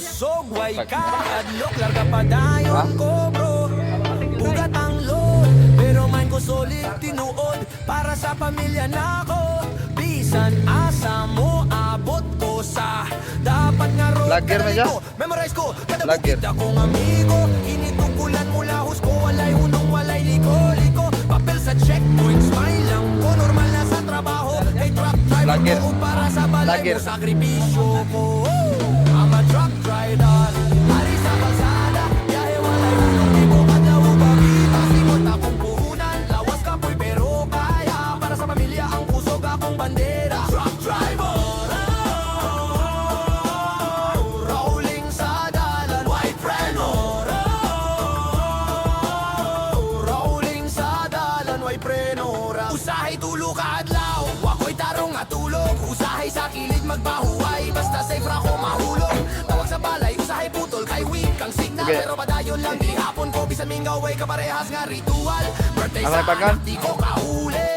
kusog, way ka, adlok, larga pa dayon ko bro. Ugat ang load, pero man ko solid tinuod. Para sa pamilya na ko, bisan asa mo, abot ko sa dapat nga road. Lager na siya? Memorize ko, kada Lager. bukid akong amigo. Initukulan mula hus ko, walay unong, walay liko-liko. Papel sa checkpoint, smile lang ko, normal na sa trabaho. Kay truck driver Lager. ko, para sa balay Lager. mo, sakripisyo ko. I'm a truck driver, hari sa kalsada, biyahe walay unong, di mo kadlaw babita. Simot akong puhunan, lawas kapoy pero kaya. Para sa pamilya ang pusog akong bandera. Truck driver, rolling sa dalan, white prenor. Rolling sa dalan, white prenor. Usahay tulo ka adlaw, wako'y tarong nga tulog. Usahay sa kilid magbahuay, basta safe ra ko mahulog. Tawag sa balay, usahay putol kay weak kang signal. Okay. Pero padayon lang di hapon ko, bisan mingaway kaparehas nga ritual. Birthday Ano sa yung pagkan? anak, di ko kahuli.